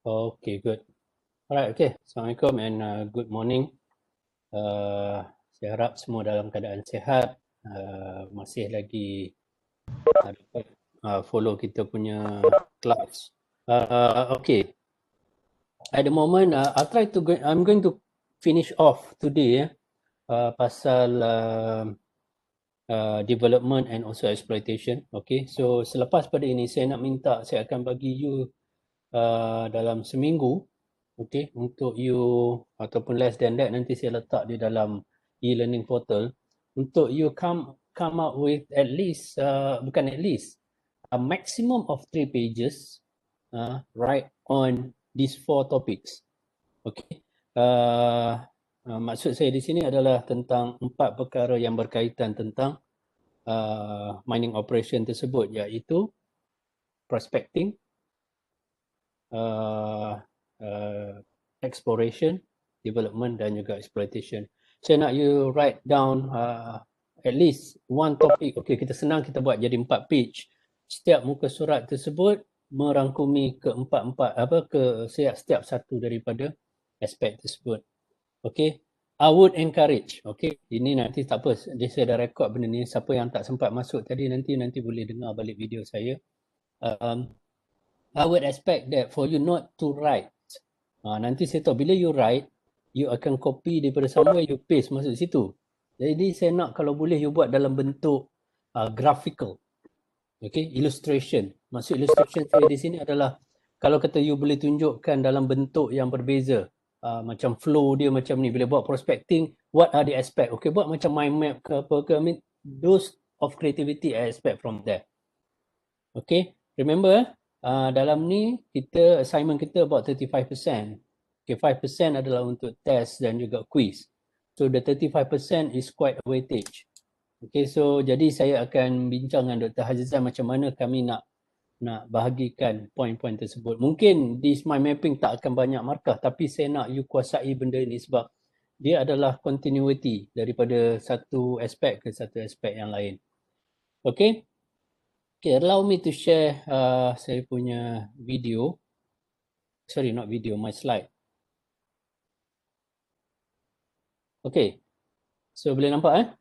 Okay, good. Alright, okay. Assalamualaikum and good morning. Saya harap semua dalam keadaan sihat. Masih lagi dapat follow kita punya class. Okay. At the moment, I'm going to finish off today pasal development and also exploitation. Okay, so selepas pada ini saya nak minta, saya akan bagi you dalam seminggu, okay, untuk you ataupun less than that, nanti saya letak di dalam e-learning portal untuk you come up with at least bukan at least a maximum of 3 pages right on these 4 topics. Okay, maksud saya di sini adalah tentang 4 perkara yang berkaitan tentang mining operation tersebut, iaitu prospecting, exploration, development dan juga exploitation. Saya nak you write down at least one topic. Okay, kita senang kita buat jadi 4 page. Setiap muka surat tersebut merangkumi setiap satu daripada aspek tersebut. Okay, I would encourage. Okay, ini nanti tak apa, saya dah record benda ni. Siapa yang tak sempat masuk tadi nanti boleh dengar balik video saya. I would expect that for you not to write. Nanti saya tahu bila you write, you akan copy daripada somewhere, you paste masuk situ. Jadi saya nak kalau boleh you buat dalam bentuk graphical. Okay, illustration. Maksud illustration saya di sini adalah kalau kata you boleh tunjukkan dalam bentuk yang berbeza. Macam flow dia macam ni. Bila buat prospecting, what are the aspect? Okay, buat macam mind map ke apa ke. I mean, those of creativity I expect from there. Okay, remember dalam ni kita assignment kita about 35%. Okay, 5% adalah untuk test dan juga quiz. So the 35% is quite a weightage. Okay, so jadi saya akan bincang dengan Dr. Hazizan macam mana kami nak bahagikan poin-poin tersebut. Mungkin this mind mapping tak akan banyak markah, tapi saya nak you kuasai benda ni sebab dia adalah continuity daripada satu aspek ke satu aspek yang lain. Okay. Okay, allow me to share saya punya video. Sorry, not video, my slide. Okay, so boleh nampak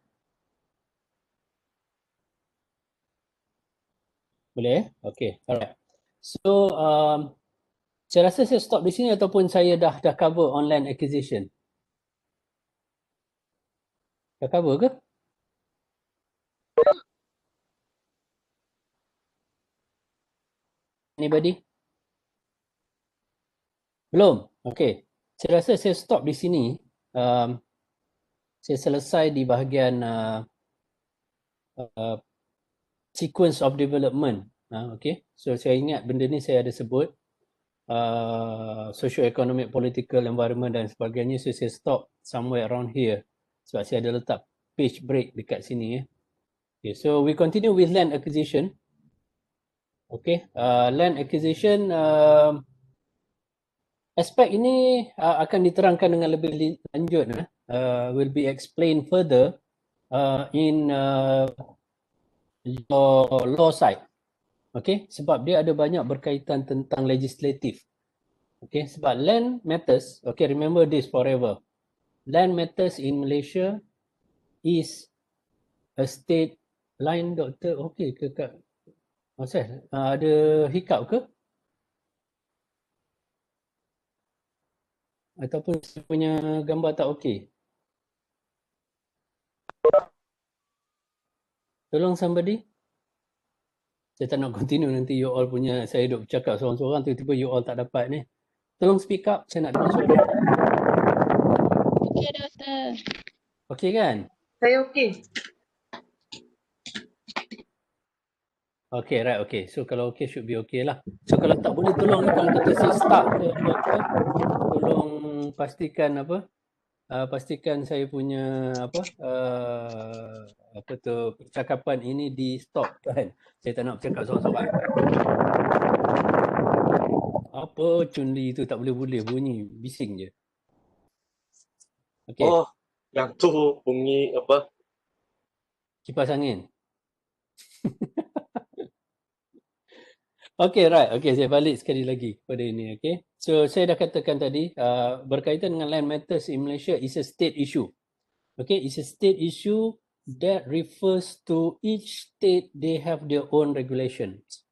Boleh Okay, alright. So, saya rasa saya stop di sini ataupun saya dah cover online acquisition. Dah cover ke? Anybody? Belum? Okay. Saya rasa saya stop di sini. Saya selesai di bahagian sequence of development. Okay. So saya ingat benda ni saya ada sebut. Socio-economic, political, environment dan sebagainya. So saya stop somewhere around here. Sebab saya ada letak page break dekat sini. Okay. So we continue with land acquisition. Okay. Land acquisition, aspek ini akan diterangkan dengan lebih lanjut. Will be explained further in your law side. Okay, sebab dia ada banyak berkaitan tentang legislatif. Okay, sebab land matters. Okay, remember this forever. Land matters in Malaysia is a state line, doktor. Okay ke Kak? Ada hiccup ke? Ataupun saya punya gambar tak okey? Tolong somebody. Saya tak nak continue nanti you all punya, saya duduk bercakap seorang-seorang, tiba-tiba you all tak dapat ni. Tolong speak up, saya nak dengar suara. Okey, doktor. Okey kan? Saya okey. Okay, right, okay. So kalau okay, should be okay lah. So kalau tak boleh tolong, kalau kata saya start ke apa, tolong pastikan pastikan saya punya percakapan ini di stop kan. Saya tak nak bercakap seorang-seorang. Apa cunli itu tak boleh bunyi, bising je. Okay. Oh, yang tu bunyi apa? Kipas angin. Okay, right. Okay, saya balik sekali lagi kepada ini. Okay. So saya dah katakan tadi, berkaitan dengan land matters in Malaysia is a state issue. Okay, it's a state issue that refers to each state, they have their own regulations.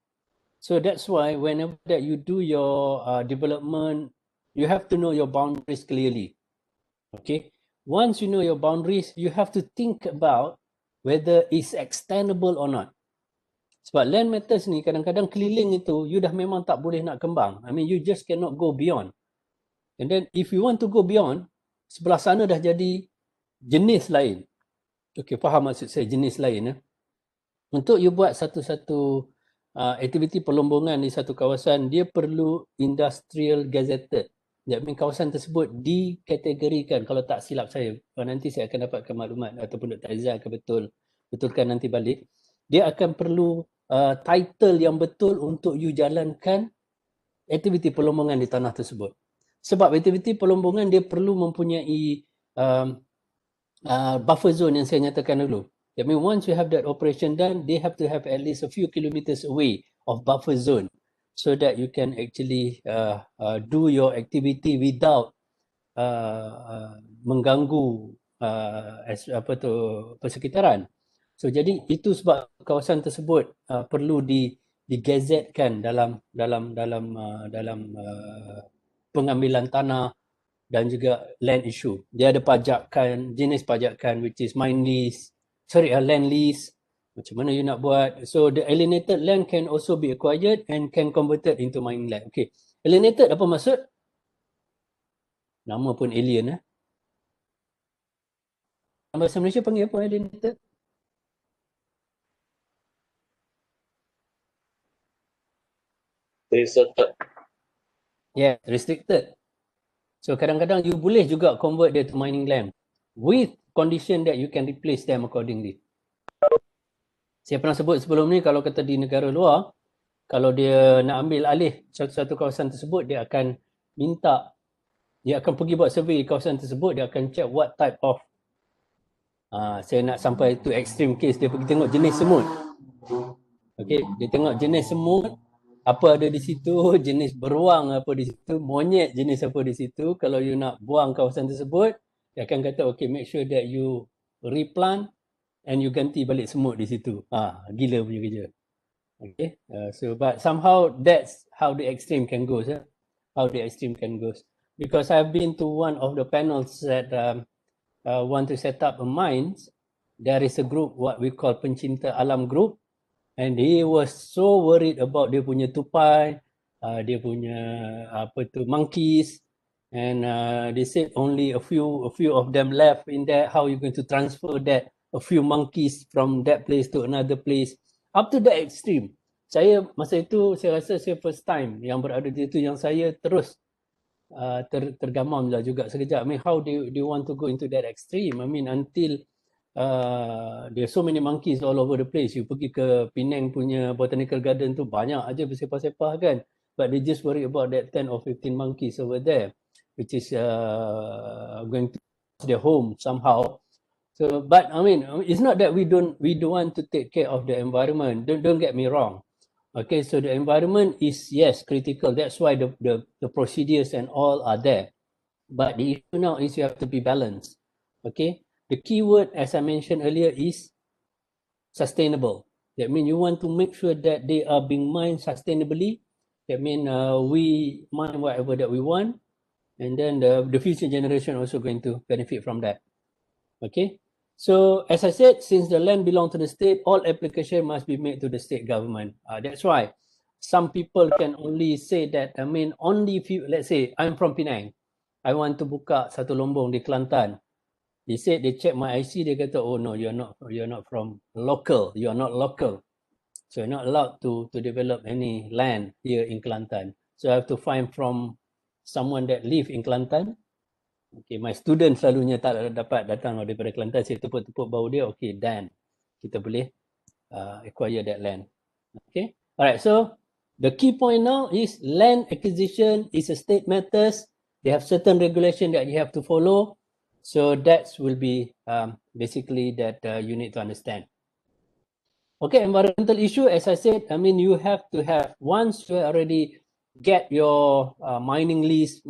So that's why whenever that you do your development, you have to know your boundaries clearly. Okay, once you know your boundaries, you have to think about whether it's extendable or not. Sebab land matters ni kadang-kadang keliling itu, you dah memang tak boleh nak kembang. I mean, you just cannot go beyond. And then if you want to go beyond, sebelah sana dah jadi jenis lain. Okay, faham maksud saya jenis lain. Untuk you buat satu-satu aktiviti perlombongan di satu kawasan, dia perlu industrial gazetted. That means kawasan tersebut dikategorikan, kalau tak silap saya, nanti saya akan dapatkan maklumat ataupun Dr. Aizah akan betulkan nanti balik. Dia akan perlu title yang betul untuk you jalankan aktiviti perlombongan di tanah tersebut. Sebab aktiviti perlombongan dia perlu mempunyai buffer zone yang saya nyatakan dulu. I mean, once you have that operation done, they have to have at least a few kilometers away of buffer zone so that you can actually do your activity without mengganggu persekitaran. So jadi itu sebab kawasan tersebut perlu digazetkan dalam pengambilan tanah dan juga land issue. Dia ada pajakan, jenis pajakan which is land lease. Macam mana you nak buat? So the alienated land can also be acquired and can converted into mining land. Okay. Alienated apa maksud? Nama pun alien. Bahasa Malaysia panggil apa alienated? Restricted. Yeah, restricted. So kadang-kadang you boleh juga convert dia to mining land with condition that you can replace them accordingly. Saya pernah sebut sebelum ni, kalau kata di negara luar, kalau dia nak ambil alih satu kawasan tersebut, dia akan pergi buat survey di kawasan tersebut, dia akan check what type of saya nak sampai to extreme case, dia pergi tengok jenis semut. Okay, dia tengok jenis semut apa ada di situ, jenis beruang apa di situ, monyet jenis apa di situ. Kalau you nak buang kawasan tersebut, dia akan kata okay, make sure that you replant and you ganti balik semut di situ. Gila punya kerja. Okay, so but somehow that's how the extreme can go. How the extreme can go. Because I've been to one of the panels that want to set up a mines. There is a group what we call pencinta alam group. And he was so worried about dia punya tupai, dia punya monkeys, and they said only a few of them left in there. How are you going to transfer that a few monkeys from that place to another place? Up to that extreme. Saya masa itu saya rasa saya first time yang berada di situ, yang saya terus tergamam lah juga sekejap. I mean, how do you want to go into that extreme? I mean, until there's so many monkeys all over the place. You pergi ke Penang punya botanical garden tu, banyak aja bersepah-sepah kan. But they just worry about that 10 or 15 monkeys over there, which is going to their home somehow. So, but I mean, it's not that we don't want to take care of the environment. Don't get me wrong. Okay, so the environment is, yes, critical. That's why the procedures and all are there. But the issue now is you have to be balanced. Okay. The key word, as I mentioned earlier, is sustainable. That means you want to make sure that they are being mined sustainably. That means we mine whatever that we want, and then the future generation also going to benefit from that. Okay. So as I said, since the land belongs to the state, all application must be made to the state government. That's why some people can only say that, I mean, only if you, let's say, I'm from Penang. I want to buka satu lombong di Kelantan. They said they check my IC, they kata, oh no, you're not from local, you are not local. So you're not allowed to develop any land here in Kelantan. So I have to find from someone that live in Kelantan. Okay, my student selalunya tak dapat datang daripada Kelantan, saya tepuk-tepuk bau dia, okay, then kita boleh acquire that land. Okay, alright, so the key point now is land acquisition is a state matters. They have certain regulation that you have to follow. So that will be basically that you need to understand. Okay, environmental issue, as I said, I mean, you have to have, once you already get your mining lease,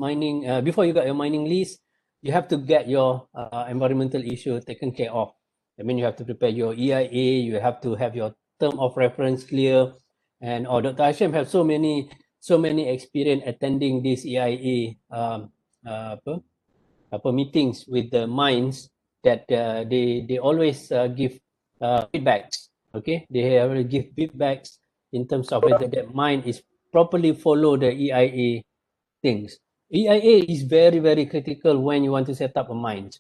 before you got your mining lease, you have to get your environmental issue taken care of. I mean, you have to prepare your EIA, you have to have your term of reference clear, and Dr. Hashim have so many experience attending this EIA meetings with the mines that they always give feedbacks. Okay, they always give feedbacks in terms of whether that mine is properly follow the EIA things. EIA is very critical when you want to set up a mine.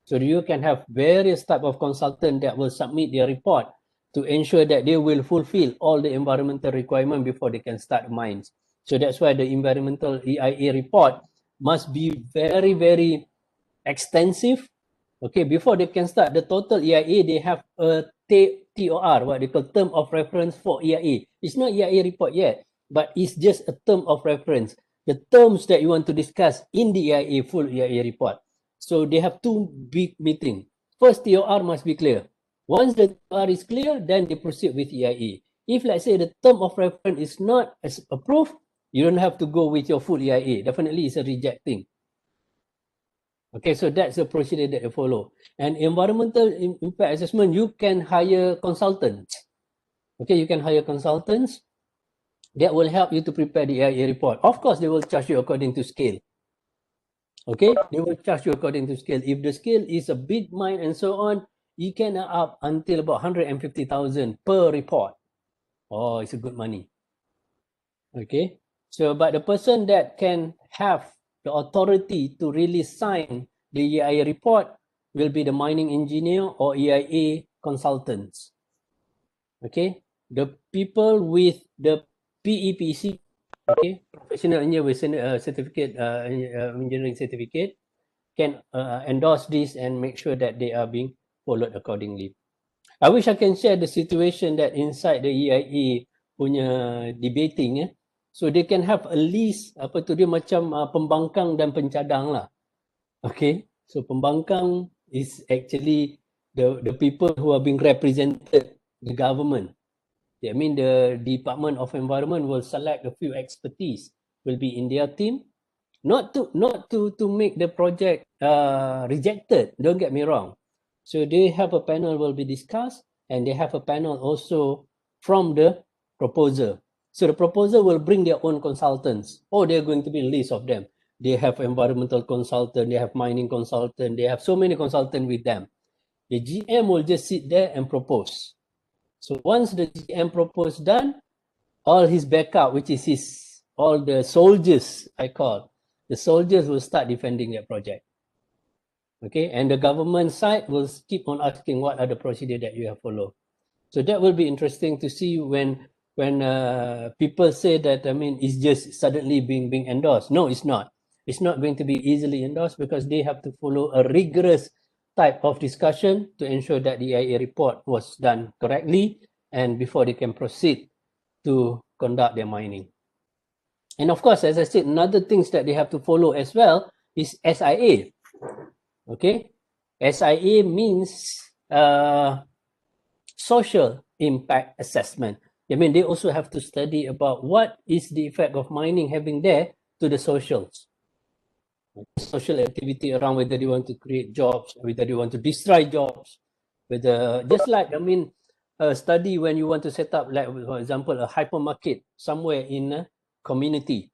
So you can have various type of consultant that will submit their report to ensure that they will fulfill all the environmental requirement before they can start mines. So that's why the environmental EIA report must be very extensive. Okay, before they can start the total EIA, they have a TOR, what they call term of reference for EIA. It's not EIA report yet, but it's just a term of reference. The terms that you want to discuss in the EIA, full EIA report. So they have two big meetings. First, TOR must be clear. Once the TOR is clear, then they proceed with EIA. If let's say the term of reference is not approved, you don't have to go with your full EIA. Definitely it's a rejecting. Okay, so that's the procedure that you follow. And environmental impact assessment, you can hire consultants. Okay, you can hire consultants that will help you to prepare the EIA report. Of course, they will charge you according to scale. Okay, they will charge you according to scale. If the scale is a big mine and so on, you can up until about 150,000 per report. Oh, it's a good money. Okay, so but the person that can have the authority to really sign the EIA report will be the mining engineer or EIA consultants. Okay, the people with the PEPC, okay, professional engineer certificate, engineering certificate, can endorse this and make sure that they are being followed accordingly. I wish I can share the situation that inside the EIA punya debating, so they can have a list, apa tu dia macam pembangkang dan pencadang lah. Okay, so pembangkang is actually the people who are being represented, the government. I mean the Department of Environment will select a few expertise, will be in their team, not to make the project rejected, don't get me wrong. So they have a panel will be discussed, and they have a panel also from the proposer. So the proposer will bring their own consultants. Oh, they're going to be a list of them. They have environmental consultant, they have mining consultant, they have so many consultants with them. The GM will just sit there and propose. So once the GM propose done, all his backup, which is all the soldiers, I call, the soldiers will start defending their project. Okay, and the government side will keep on asking what are the procedure that you have followed. So that will be interesting to see when people say that, I mean, it's just suddenly being endorsed. No, it's not. It's not going to be easily endorsed because they have to follow a rigorous type of discussion to ensure that the EIA report was done correctly and before they can proceed to conduct their mining. And of course, as I said, another things that they have to follow as well is SIA. Okay, SIA means social impact assessment. I mean, they also have to study about what is the effect of mining having there to the socials. Social activity around whether they want to create jobs, whether they want to destroy jobs, whether, just like, I mean, a study when you want to set up, like, for example, a hypermarket somewhere in a community.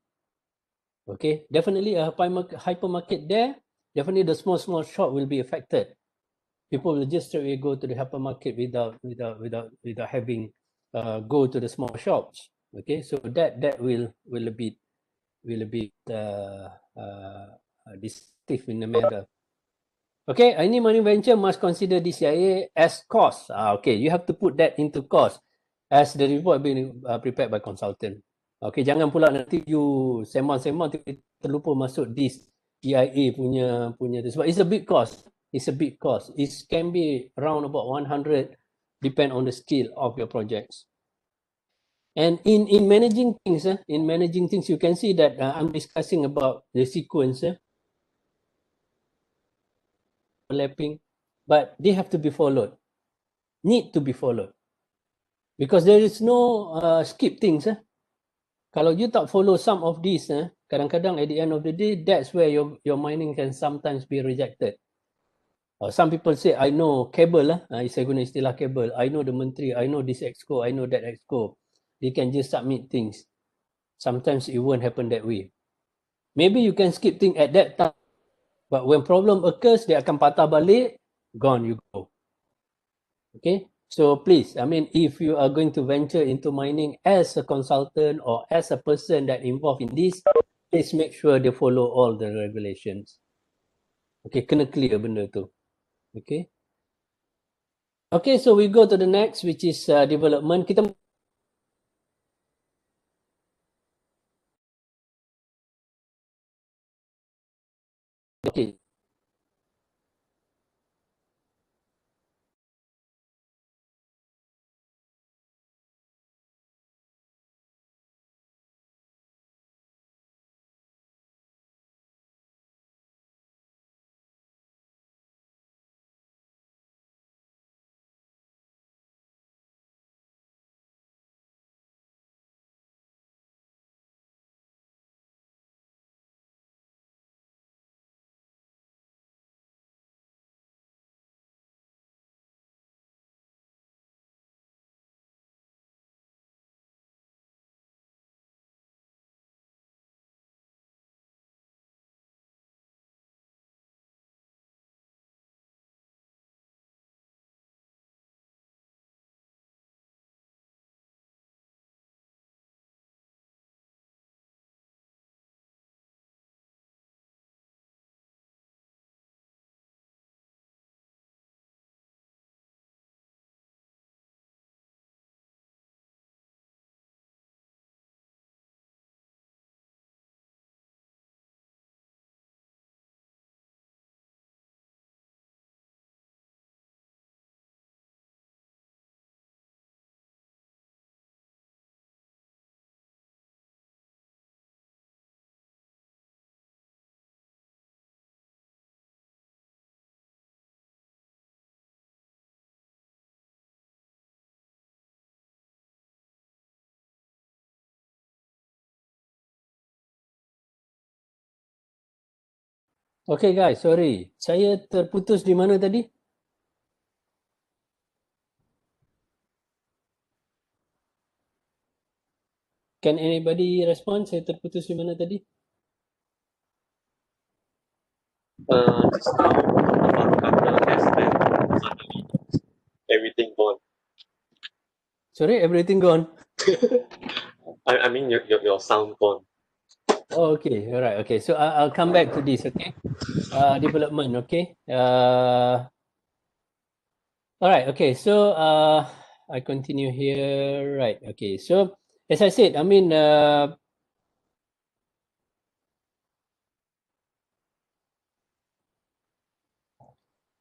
Okay, definitely a hypermarket there, definitely the small shop will be affected. People will just straight away go to the hypermarket without having go to the small shops. Okay, so that will a bit distinctive in the matter. Okay, any mining venture must consider this CIA as cost. Okay, you have to put that into cost as the report being prepared by consultant. Okay, jangan pula nanti you sembang-sembang terlupa masuk this EIA punya sebab it's a big cost. It's a big cost. It can be around about 100, depend on the scale of your projects. And in managing things, you can see that I'm discussing about the sequence, overlapping, but they have to be followed. Need to be followed, because there is no skip things. Kalau you tak follow some of these, kadang-kadang at the end of the day, that's where your mining can sometimes be rejected. Some people say, I know cable, saya guna istilah cable. I know the menteri, I know this exco, I know that exco. They can just submit things. Sometimes it won't happen that way. Maybe you can skip things at that time, but when problem occurs, dia akan patah balik, gone you go. Okay, so please, I mean, if you are going to venture into mining as a consultant or as a person that involved in this, please make sure they follow all the regulations. Okay, kena clear benda tu. Okay. Okay, so we go to the next, which is development. Kita okay. Okay guys, sorry. Saya terputus di mana tadi? Can anybody respond? Saya terputus di mana tadi? Just now about couple has then suddenly everything gone. Sorry, everything gone. I mean your sound gone. Oh, okay, alright, okay. So I'll come back to this, okay? Development, okay? Alright, okay. So I continue here, right? Okay. So as I said, I mean,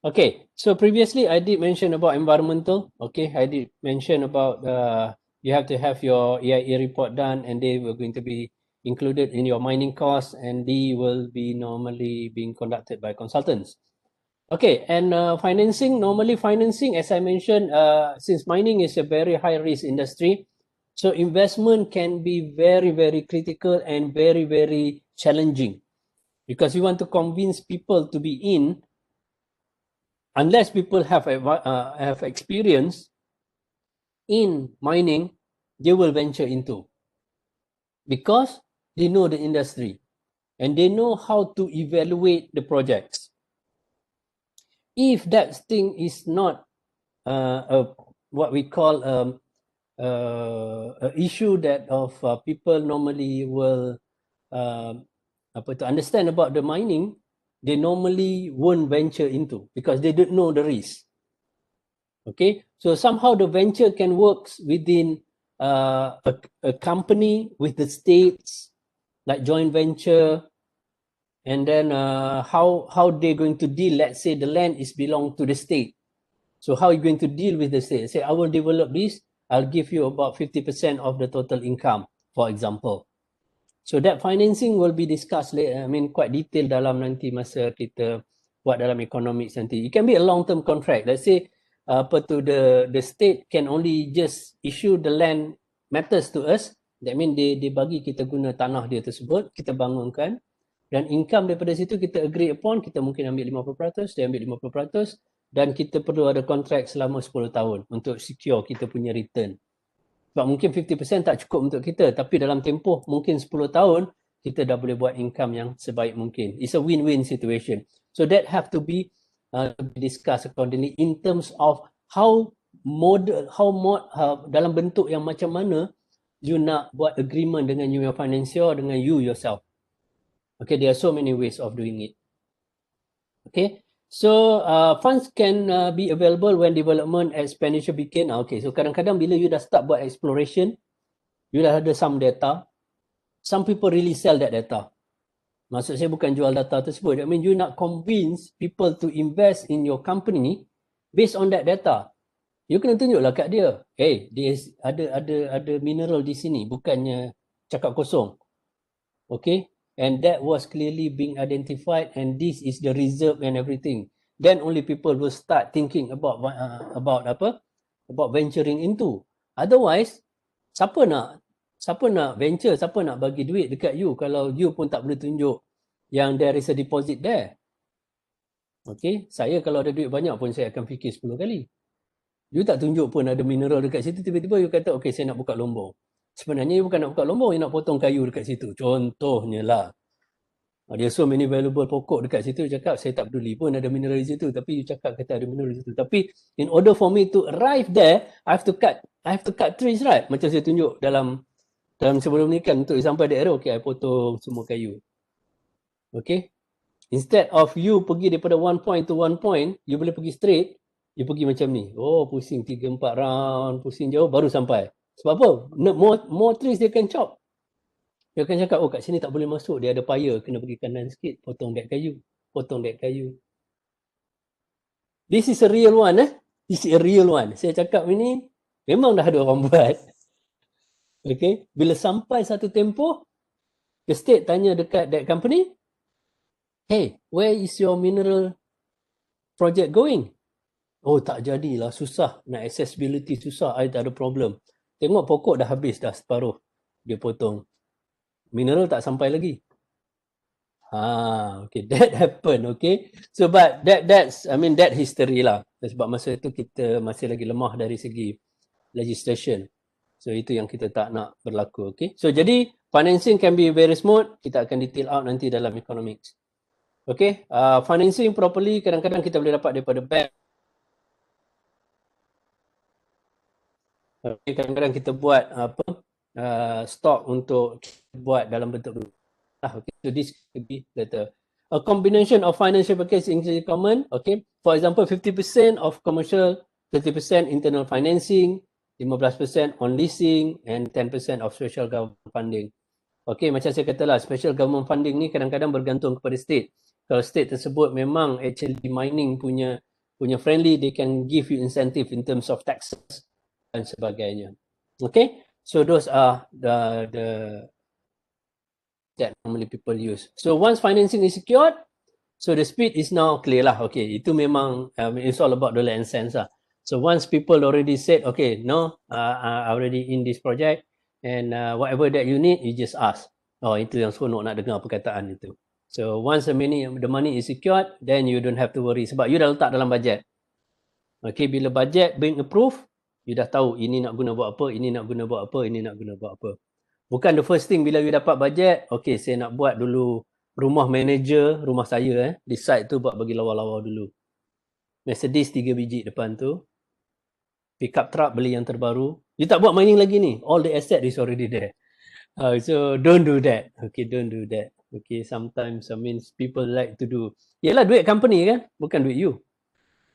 okay, so previously I did mention about environmental. Okay, I did mention about you have to have your EIA report done, and they were going to be included in your mining costs, and they will be normally being conducted by consultants. Okay, and financing, normally financing, as I mentioned, since mining is a very high risk industry, so investment can be very, very critical and very, very challenging, because you want to convince people to be in. Unless people have experience in mining, they will venture into, because they know the industry and they know how to evaluate the projects. If that thing is not what we call an issue that of people normally will to understand about the mining, they normally won't venture into, because they don't know the risk. Okay, so somehow the venture can work within a company with the states, like joint venture, and then how they're going to deal. Let's say the land is belong to the state, so how are you going to deal with the state? Say, I will develop this, I'll give you about 50% of the total income, for example. So that financing will be discussed later. I mean, quite detailed dalam nanti masa kita buat dalam economics nanti. It can be a long-term contract. Let's say the state can only just issue the land matters to us, That means dia bagi kita guna tanah dia tersebut, kita bangunkan, dan income daripada situ kita agree upon, kita mungkin ambil 50%, dia ambil 50%, dan kita perlu ada kontrak selama 10 tahun untuk secure kita punya return. Sebab mungkin 50% tak cukup untuk kita, tapi dalam tempoh mungkin 10 tahun, kita dah boleh buat income yang sebaik mungkin. It's a win-win situation. So that have to be discussed accordingly in terms of how dalam bentuk yang macam mana you nak buat agreement dengan your financier, dengan you yourself. Okay, there are so many ways of doing it. Okay, so funds can be available when development expenditure begin. Okay, so kadang-kadang bila you dah start buat exploration, you dah ada some data. Some people really sell that data. Maksud saya bukan jual data tersebut. I mean you nak convince people to invest in your company based on that data. You kena tunjuklah kat dia, hey, dia ada mineral di sini, bukannya cakap kosong. Okay, and that was clearly being identified, and this is the reserve and everything. Then only people will start thinking about venturing into. Otherwise, siapa nak venture, siapa nak bagi duit dekat you kalau you pun tak boleh tunjuk yang there is a deposit there. Okay, saya kalau ada duit banyak pun saya akan fikir 10 kali. You tak tunjuk pun ada mineral dekat situ, tiba-tiba you kata, okay, saya nak buka lombong. Sebenarnya you bukan nak buka lombong, you nak potong kayu dekat situ. Contohnya lah. There are so many valuable pokok dekat situ, you cakap, saya tak peduli pun ada mineral di situ, tapi you cakap kata ada mineral di situ. Tapi in order for me to arrive there, I have to cut trees, right? Macam saya tunjuk dalam sebelum ni kan, untuk sampai di area, okay, I potong semua kayu. Okay? Instead of you pergi daripada one point to one point, you boleh pergi straight, you pergi macam ni. Oh, pusing 3-4 round, pusing jauh, baru sampai. Sebab apa? More trees dia akan chop. Dia akan cakap, oh kat sini tak boleh masuk, dia ada paya, kena pergi kanan sikit, potong that kayu. This is a real one, This is a real one. Saya cakap ini, memang dah ada orang buat. Okay, bila sampai satu tempoh, the state tanya dekat that company, hey, where is your mineral project going? Oh, tak jadilah, susah. Nak accessibility susah, I tak ada problem. Tengok pokok dah habis dah separuh. Dia potong. Mineral tak sampai lagi. Okay, that happen, okay. So, but that's that history lah. Sebab masa itu kita masih lagi lemah dari segi legislation. So, itu yang kita tak nak berlaku, okay. So, jadi financing can be very smooth. Kita akan detail out nanti dalam economics. Okay, financing properly kadang-kadang kita boleh dapat daripada bank. Okay, kadang-kadang kita buat stock untuk buat dalam bentuk okay, so this could be better. A combination of financial package is common. Okay, for example, 50% of commercial, 30% internal financing, 15% on leasing, and 10% of special government funding. Okay, macam saya katalah, special government funding ni kadang-kadang bergantung kepada state. Kalau state tersebut memang actually mining punya friendly, they can give you incentive in terms of taxes dan sebagainya. Okay, so those are that normally people use. So once financing is secured, so the speed is now clear lah. Okay, itu memang it's all about dollar and cents lah. So once people already said, okay, no, I already in this project, and whatever that you need, you just ask. Oh, itu yang seronok nak dengar perkataan itu. So once the money is secured, then you don't have to worry sebab you dah letak dalam budget. Okay, bila budget being approved, you dah tahu ini nak guna buat apa, ini nak guna buat apa, ini nak guna buat apa. Bukan the first thing bila you dapat budget, okay, saya nak buat dulu rumah manager, rumah saya di site tu buat bagi lawa-lawa dulu. Mercedes 3 biji depan tu. Pickup truck beli yang terbaru. You tak buat mining lagi ni. All the asset is already there. So don't do that. Okay, don't do that. Okay, sometimes people like to do. Yalah, duit company kan, bukan duit you.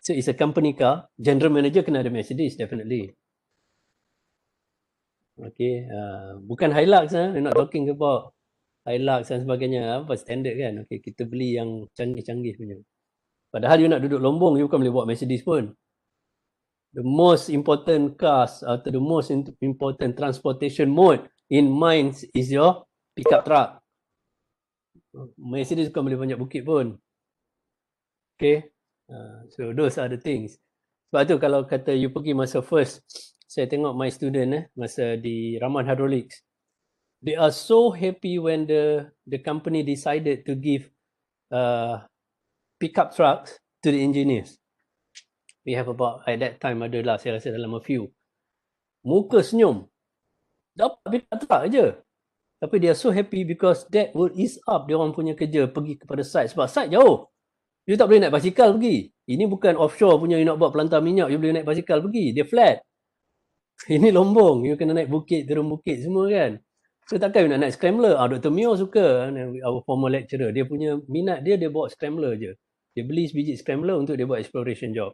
So it's a company car. General manager kena ada Mercedes, definitely. Okay, bukan Hilux. We're not talking about Hilux dan sebagainya. Apa standard kan? Okay, kita beli yang canggih-canggih punya. Padahal you nak duduk Lombong, you bukan boleh bawa Mercedes pun. The most important cars atau the most important transportation mode in mines is your pickup truck. Mercedes bukan boleh banyak bukit pun. Okay, so those are the things. Sebab tu kalau kata you pergi masa first, saya tengok my student masa di Raman Hydraulics. They are so happy when the company decided to give pickup trucks to the engineers. We have about, at that time adalah saya rasa dalam a few. Muka senyum. Dapat pickup truck je. Tapi they are so happy because that will ease up dia orang punya kerja pergi kepada site. Sebab site jauh. You tak boleh naik basikal pergi. Ini bukan offshore punya you nak buat pelantar minyak, you boleh naik basikal pergi. Dia flat. Ini lombong. You kena naik bukit, turun bukit semua kan. So takkan you nak naik scrambler. Dr. Mio suka, our former lecturer. Dia punya minat dia bawa scrambler je. Dia beli sebiji scrambler untuk dia buat exploration job.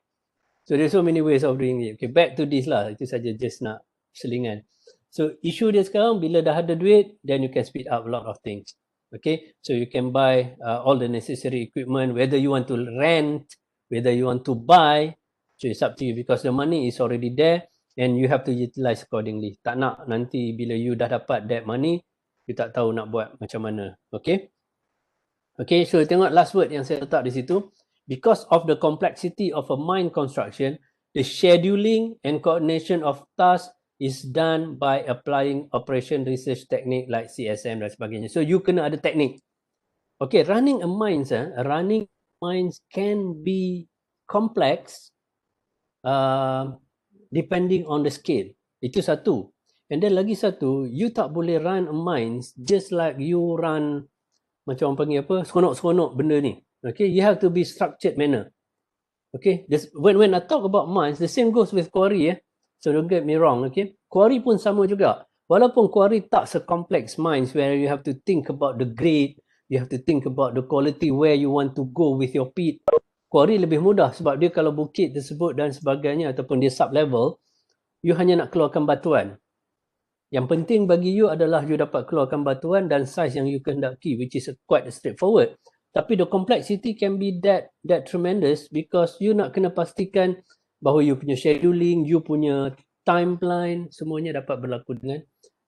So there's so many ways of doing it. Okay, back to this lah. Itu saja just nak selingan. So issue dia sekarang, bila dah ada duit, then you can speed up a lot of things. Okay, so you can buy all the necessary equipment, whether you want to rent, whether you want to buy, so it's up to you because the money is already there and you have to utilize accordingly. Tak nak nanti bila you dah dapat that money, you tak tahu nak buat macam mana. Okay, okay, so tengok last word yang saya letak di situ. Because of the complexity of a mine construction, the scheduling and coordination of tasks is done by applying operation research technique like CSM dan sebagainya. So you kena ada teknik. Okay, running mines can be complex depending on the scale. Itu satu. And then lagi satu, you tak boleh run mines just like you run macam orang panggil apa, seronok-seronok benda ni. Okay, you have to be structured manner. Okay, when I talk about mines, the same goes with quarry. So don't get me wrong, okay. Quarry pun sama juga. Walaupun quarry tak se-complex mines where you have to think about the grade, you have to think about the quality where you want to go with your pit. Quarry lebih mudah sebab dia kalau bukit tersebut dan sebagainya ataupun dia sub-level, you hanya nak keluarkan batuan. Yang penting bagi you adalah you dapat keluarkan batuan dan size yang you kehendaki, which is quite straightforward. Tapi the complexity can be that tremendous because you nak kena pastikan bahawa you punya scheduling, you punya timeline, semuanya dapat berlaku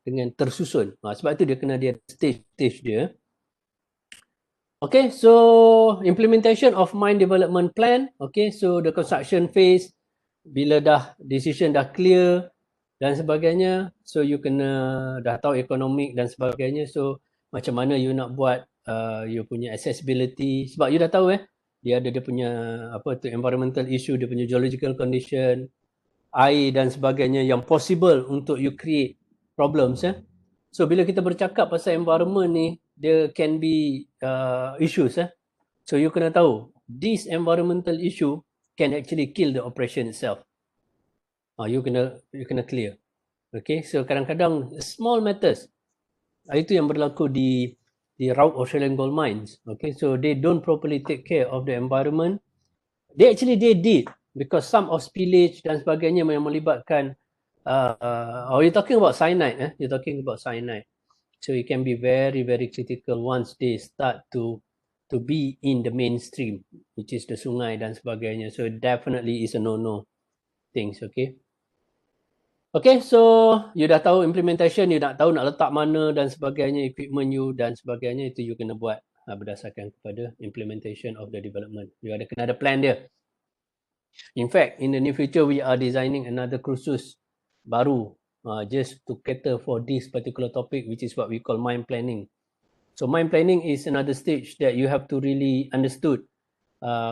dengan tersusun. Sebab itu dia kena dia stage dia. Okay, so implementation of mine development plan. Okay, so the construction phase, bila decision dah clear dan sebagainya, so you kena dah tahu economic dan sebagainya, so macam mana you nak buat you punya accessibility, sebab you dah tahu dia punya apa tu environmental issue, dia punya geological condition, air dan sebagainya yang possible untuk you create problems. So bila kita bercakap pasal environment ni, there can be issues. So you kena tahu this environmental issue can actually kill the operation itself. You kena clear. Okay, so kadang-kadang small matters itu yang berlaku di Route Australian Gold Mines. Okay, so they don't properly take care of the environment. They did because some of spillage dan sebagainya yang melibatkan you're talking about cyanide. You're talking about cyanide. So it can be very, very critical once they start to be in the mainstream, which is the sungai dan sebagainya. So definitely is a no-no things. Okay. Okay, so you dah tahu implementation, you nak tahu nak letak mana dan sebagainya, equipment you dan sebagainya, itu you kena buat berdasarkan kepada implementation of the development. You kena ada plan dia. In fact, in the near future, we are designing another kursus baru just to cater for this particular topic, which is what we call mine planning. So mine planning is another stage that you have to really understood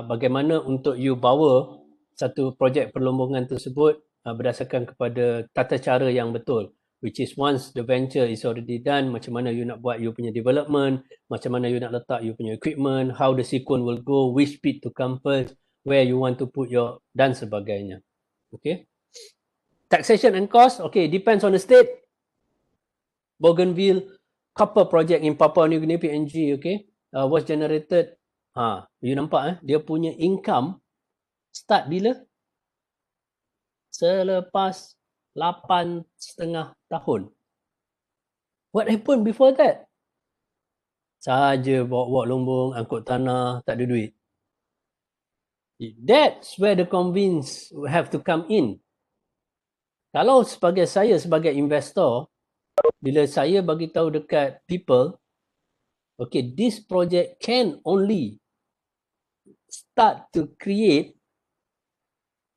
bagaimana untuk you bawa satu projek perlombongan tersebut berdasarkan kepada tata cara yang betul, which is once the venture is already done, macam mana you nak buat you punya development, macam mana you nak letak you punya equipment, how the sequence will go, which pit to come first, where you want to put your dan sebagainya. Okay, taxation and cost, okay, depends on the state. Bougainville copper project in Papua New Guinea PNG, okay, was generated, you nampak dia punya income start bila? Selepas 8.5 tahun. What happened before that? Saja bawa lumbung, angkut tanah, tak ada duit. That's where the convince have to come in. Kalau sebagai saya, sebagai investor, bila saya bagi tahu dekat people, okay, this project can only start to create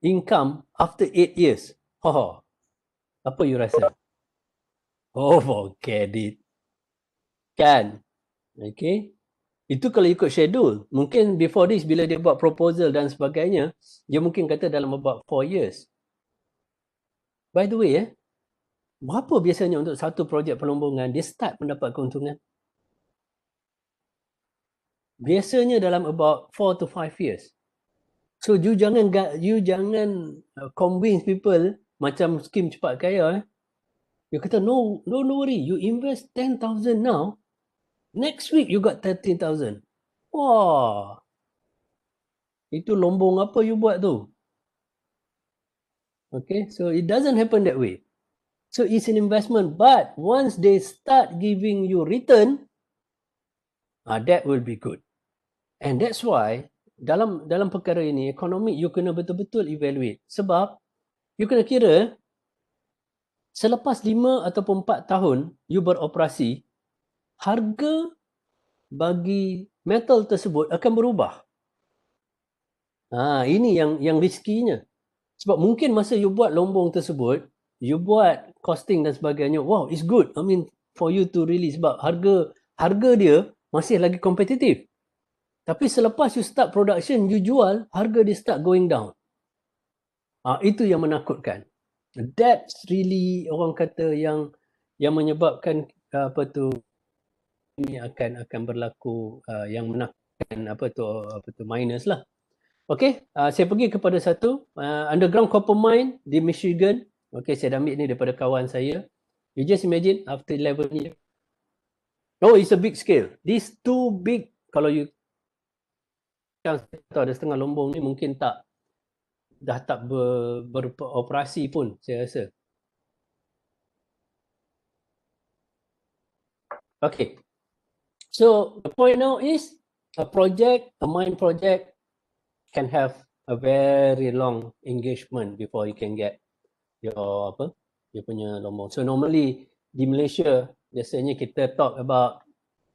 income after 8 years. Apa you rasa? Oh, forget it. Kan? Okay. Itu kalau ikut schedule. Mungkin before this, bila dia buat proposal dan sebagainya, dia mungkin kata dalam about 4 years. By the way, berapa biasanya untuk satu projek pelombongan dia start mendapat keuntungan? Biasanya dalam about 4 to 5 years. So you jangan convince people macam skim cepat kaya. You kata no, don't worry, you invest 10,000 now, next week you got 13,000. Wah, itu lombong apa you buat tu? Okay, so it doesn't happen that way. So it's an investment, but once they start giving you return, that will be good. And that's why dalam perkara ini, ekonomi you kena betul-betul evaluate. Sebab you kena kira selepas 5 ataupun 4 tahun you beroperasi, harga bagi metal tersebut akan berubah. Ini yang riskinya. Sebab mungkin masa you buat lombong tersebut, you buat costing dan sebagainya, wow, it's good. I mean, for you to release sebab harga dia masih lagi kompetitif. Tapi selepas you start production, you jual, harga dia start going down. Itu yang menakutkan. That's really orang kata yang menyebabkan ini akan berlaku yang menakutkan minus lah. Okay, saya pergi kepada satu underground copper mine di Michigan. Okay, saya dah ambil ni daripada kawan saya. You just imagine after 11 years. Oh, it's a big scale. These too big. Kalau you ada setengah lombong ni mungkin dah tak beroperasi pun saya rasa. Okay. So the point now is a mine project can have a very long engagement before you can get your punya lombong. So normally di Malaysia biasanya kita talk about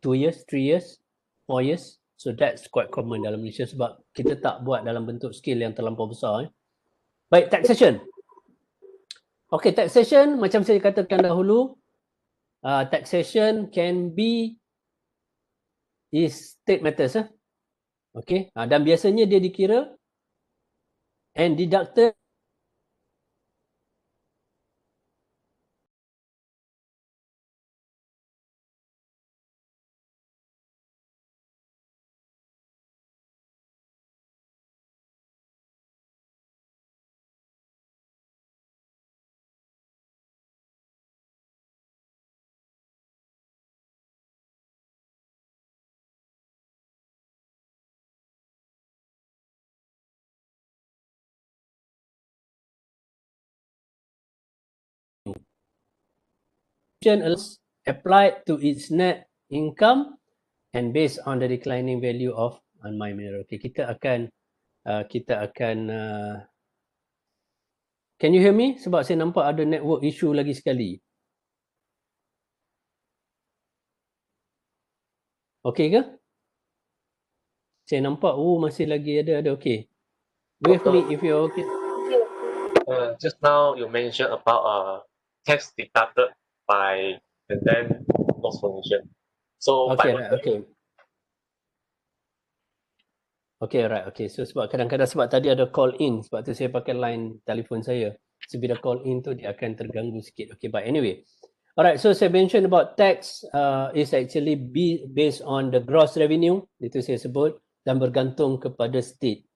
2 years, 3 years, 4 years. So that's quite common dalam Malaysia sebab kita tak buat dalam bentuk scale yang terlampau besar. Baik, taxation. Okay, taxation macam saya katakan dahulu, taxation can be is state matters. Okay, dan biasanya dia dikira and deducted applied to its net income and based on the declining value of unmined mineral. Okay, kita akan can you hear me? Sebab saya nampak ada network issue lagi sekali. Okay ke? Saya nampak masih lagi ada. Okay. With me if you're okay. Just now you mentioned about tax deducted by and then loss formation. So okay, right, okay. Okay, right. Okay, so sebab kadang-kadang sebab tadi ada call in, sebab tu saya pakai line telefon saya. So bila call in tu dia akan terganggu sikit. Okay, but anyway. Alright, so saya mention about tax is actually based on the gross revenue, itu saya sebut, dan bergantung kepada state.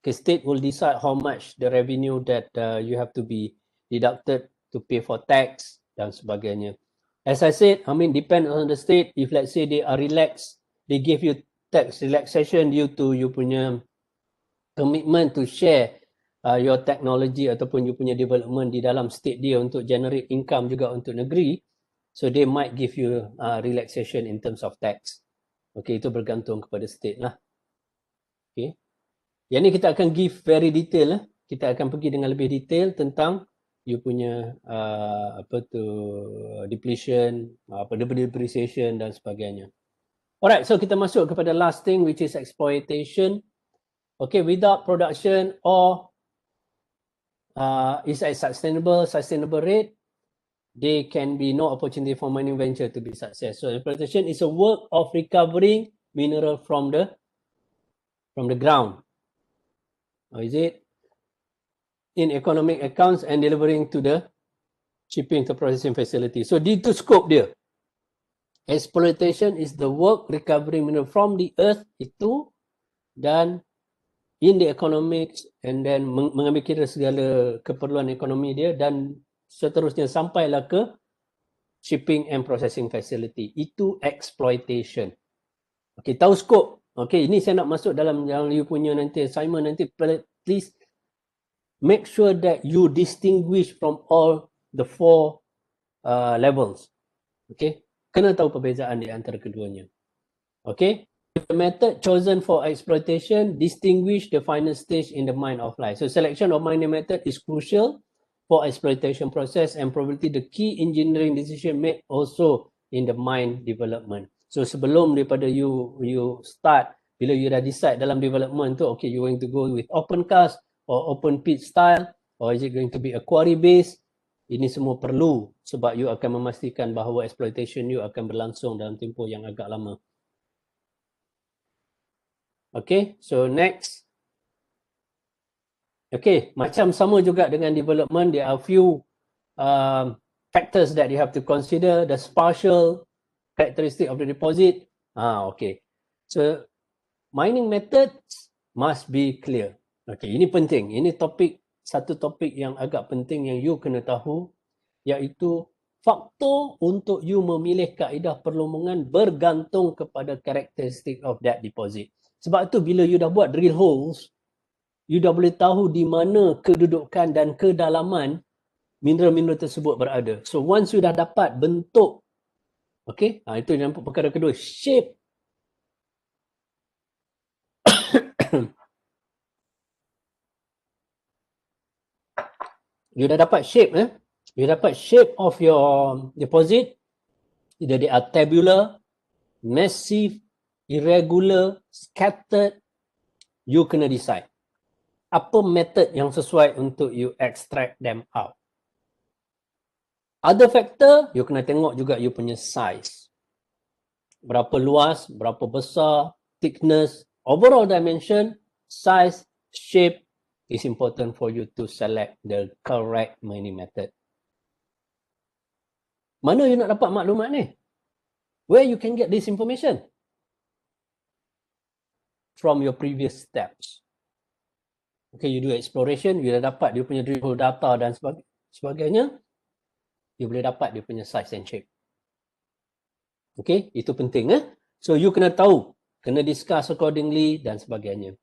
Okay, state will decide how much the revenue that you have to be deducted to pay for tax dan sebagainya. As I said, I mean depend on the state. If let's say they are relaxed, they give you tax relaxation due to you punya commitment to share your technology ataupun you punya development di dalam state dia untuk generate income juga untuk negeri. So they might give you relaxation in terms of tax. Okay, itu bergantung kepada state lah. Okay. Yang ni kita akan give very detail. Kita akan pergi dengan lebih detail tentang you punya depletion, depreciation dan sebagainya. Alright, so kita masuk kepada last thing which is exploitation. Okay, without production or is a sustainable rate, there can be no opportunity for mining venture to be success. So exploitation is a work of recovering mineral from the ground. Or is it in economic accounts and delivering to the shipping to processing facility. So di tu scope dia. Exploitation is the work recovering mineral from the earth itu, dan in the economics, and then mengambil kira segala keperluan ekonomi dia, dan seterusnya sampailah ke shipping and processing facility. Itu exploitation. Okay, tahu scope. Okay, ini saya nak masuk dalam yang you punya nanti assignment nanti. Please make sure that you distinguish from all the four levels. Okay, kena tahu perbezaan di antara keduanya. Okay, the method chosen for exploitation distinguish the final stage in the mine of life. So selection of mining method is crucial for exploitation process and probably the key engineering decision made also in the mine development. So sebelum daripada you start, bila you dah decide dalam development tu, okay, you going to go with open cast or open pit style, or is it going to be a quarry base? Ini semua perlu sebab you akan memastikan bahawa exploitation you akan berlangsung dalam tempoh yang agak lama. Okay, so next. Okay, macam sama juga dengan development, there are few factors that you have to consider. The spatial characteristic of the deposit. Okay. So mining methods must be clear. Okay, ini penting. Ini satu topik yang agak penting yang you kena tahu, iaitu faktor untuk you memilih kaedah perlumbungan bergantung kepada karakteristik of that deposit. Sebab tu bila you dah buat drill holes, you dah boleh tahu di mana kedudukan dan kedalaman mineral-mineral tersebut berada. So once you dah dapat bentuk, okay, itu yang perkara kedua, shape. You dah dapat shape, you dapat shape of your deposit, either they are tabular, massive, irregular, scattered. You kena decide apa method yang sesuai untuk you extract them out. Other factor, you kena tengok juga you punya size. Berapa luas, berapa besar, thickness, overall dimension, size, shape is important for you to select the correct mining method. Mana you nak dapat maklumat ni? Where you can get this information? From your previous steps. Okay, you do exploration, you dah dapat dia punya drill hole data dan sebagainya, you boleh dapat dia punya size and shape. Okay, itu penting. So you kena tahu, kena discuss accordingly dan sebagainya.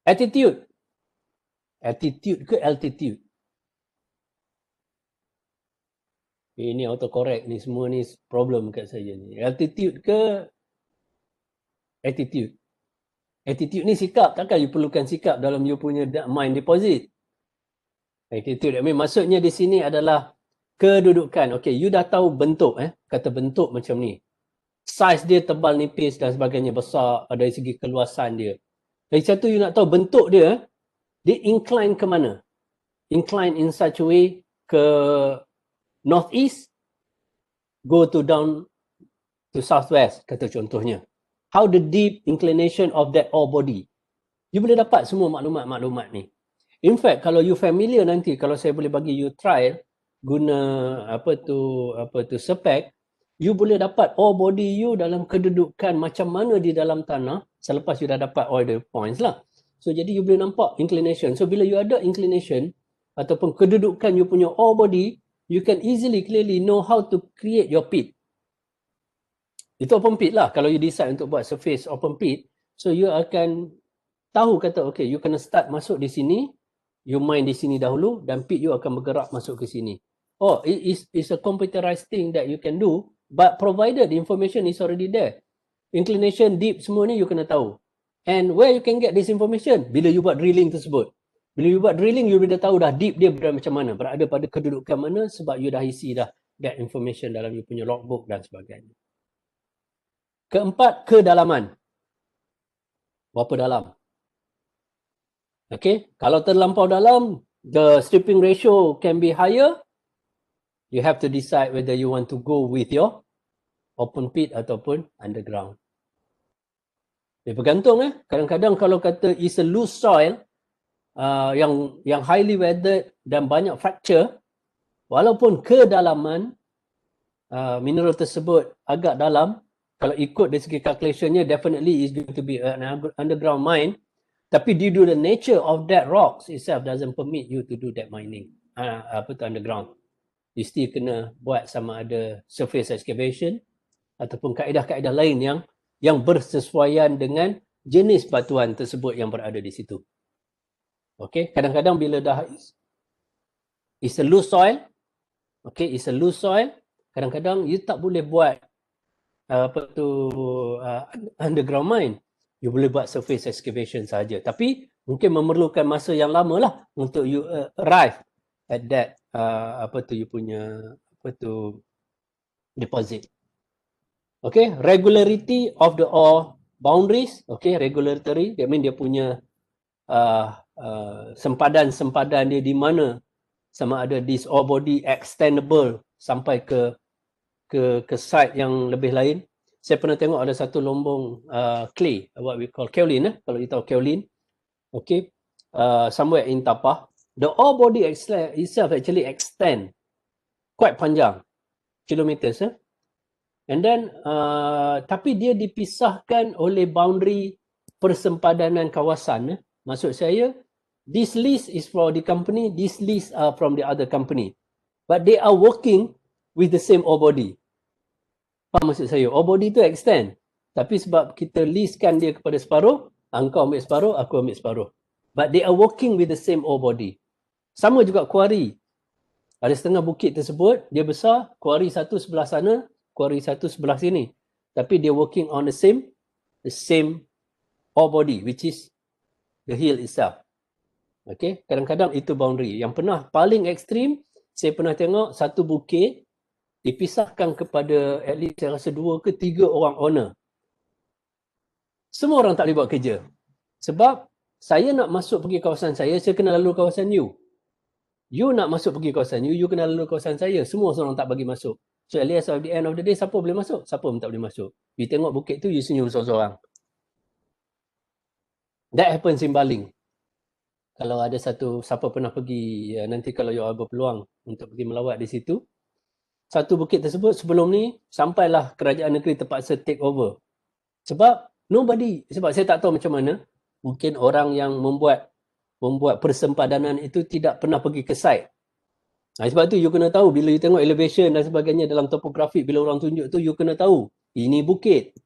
Attitude. Attitude ke altitude? Ini autocorrect ni, semua ni problem kat saya ni. Altitude ke attitude? Attitude ni sikap, takkan you perlukan sikap dalam you punya mine deposit. Attitude, maksudnya di sini adalah kedudukan. Okay, you dah tahu bentuk, kata bentuk macam ni. Size dia tebal, nipis dan sebagainya, besar dari segi keluasan dia. Dari satu you nak tahu bentuk dia, dia incline ke mana? Incline in such a way ke northeast, go to down to southwest, kata contohnya. How the deep inclination of that ore body. You boleh dapat semua maklumat-maklumat ni. In fact, kalau you familiar nanti, kalau saya boleh bagi you trial, guna spec, you boleh dapat ore body you dalam kedudukan macam mana di dalam tanah, selepas you dah dapat all the points lah. So jadi you boleh nampak inclination. So bila you ada inclination, ataupun kedudukan you punya ore body, you can easily, clearly know how to create your pit. Itu open pit lah. Kalau you decide untuk buat surface open pit, so you akan tahu kata, okay, you kena start masuk di sini, you mine di sini dahulu, dan pit you akan bergerak masuk ke sini. Oh, it's a computerized thing that you can do, but provided the information is already there. Inclination, deep, semua ni you kena tahu. And where you can get this information? Bila you buat drilling tersebut. Bila you buat drilling, you dah tahu dah deep dia berada macam mana, berada pada kedudukan mana, sebab you dah isi dah that information dalam you punya logbook dan sebagainya. Keempat, kedalaman. Berapa dalam? Okay, kalau terlampau dalam, the stripping ratio can be higher, You have to decide whether you want to go with your open pit ataupun underground. Dia bergantung Kadang-kadang kalau kata is a loose soil yang highly weathered dan banyak fracture, walaupun kedalaman mineral tersebut agak dalam, kalau ikut dari segi calculationnya definitely is going to be an underground mine, tapi due to the nature of that rocks itself doesn't permit you to do that mining underground. You still kena buat sama ada surface excavation ataupun kaedah-kaedah lain yang bersesuaian dengan jenis batuan tersebut yang berada di situ. Okay, kadang-kadang bila dah is a loose soil, is a loose soil, kadang-kadang you tak boleh buat underground mine. You boleh buat surface excavation saja. Tapi mungkin memerlukan masa yang lama lah untuk you arrive at that you punya deposit. Okay, regularity of the ore boundaries. Okay, regulatory, that mean dia punya sempadan dia di mana, sama ada this ore body extendable sampai ke site yang lebih lain. Saya pernah tengok ada satu lombong clay, what we call kaolin, kalau you tahu kaolin. Okay, somewhere in Tapah. The ore body itself actually extend quite panjang, kilometers. And then, tapi dia dipisahkan oleh boundary persempadanan kawasan. Maksud saya, this list is for the company, this list are from the other company. But they are working with the same ore body. Apa maksud saya? Ore body tu extend. Tapi sebab kita listkan dia kepada separuh, engkau ambil separuh, aku ambil separuh. But they are working with the same ore body. Sama juga quarry. Ada setengah bukit tersebut, dia besar, quarry satu sebelah sana, quarry satu sebelah sini. Tapi dia working on the same ore body, which is the hill itself. Okay, kadang-kadang itu boundary. Yang pernah paling ekstrim, saya pernah tengok satu bukit dipisahkan kepada at least saya rasa 2 ke 3 orang owner. Semua orang tak boleh buat kerja. Sebab saya nak masuk pergi kawasan saya kena lalu kawasan you. You nak masuk pergi kawasan you kena lalu kawasan saya. Semua orang tak bagi masuk. So at least at the end of the day, siapa boleh masuk? Siapa pun tak boleh masuk. You tengok bukit tu, you senyum seorang-seorang. That happens in Baling. Kalau ada siapa pernah pergi, nanti kalau you berpeluang untuk pergi melawat di situ, satu bukit tersebut sebelum ni, sampailah kerajaan negeri terpaksa take over. Sebab saya tak tahu macam mana, mungkin orang yang membuat persempadanan itu tidak pernah pergi ke site. Sebab tu you kena tahu, bila you tengok elevation dan sebagainya dalam topografi, bila orang tunjuk tu, you kena tahu, ini bukit.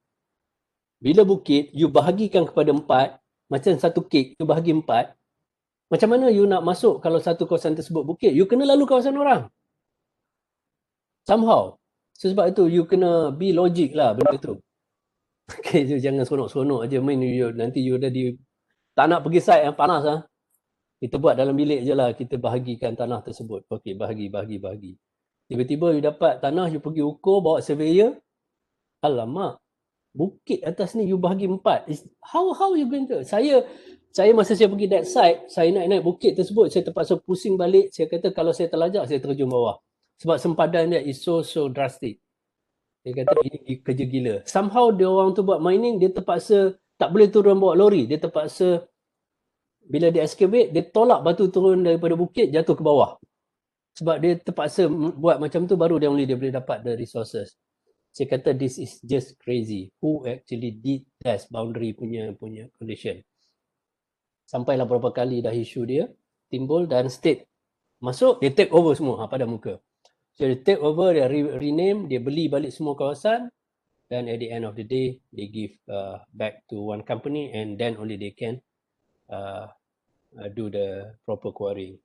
Bila bukit, you bahagikan kepada 4, macam satu kek, you bahagi 4, macam mana you nak masuk kalau satu kawasan tersebut bukit? You kena lalu kawasan orang. Somehow. So, sebab itu, you kena be logic lah benda tu. Okay, so jangan seronok-seronok aja main nanti you dah tak nak pergi site yang panas lah. Kita buat dalam bilik je lah, kita bahagikan tanah tersebut. Okay, bahagi. Tiba-tiba you dapat tanah, you pergi ukur, bawa surveyor. Alamak, bukit atas ni you bahagi 4. How you going to? Saya masa saya pergi that site, saya naik bukit tersebut, saya terpaksa pusing balik. Saya kata kalau saya terlajak, saya terjun bawah. Sebab sempadan dia is so drastic. Dia kata ini kerja gila. Somehow dia orang tu buat mining, dia terpaksa tak boleh turun bawa lori. Dia terpaksa, bila dia excavate, dia tolak batu turun daripada bukit, jatuh ke bawah. Sebab dia terpaksa buat macam tu, baru dia boleh dapat the resources. Saya kata this is just crazy. Who actually did test boundary punya condition. Sampailah berapa kali dah isu dia timbul dan state masuk, dia take over semua pada muka. So dia take over, dia rename, dia beli balik semua kawasan, dan at the end of the day, they give back to one company and then only they can do the proper quarrying.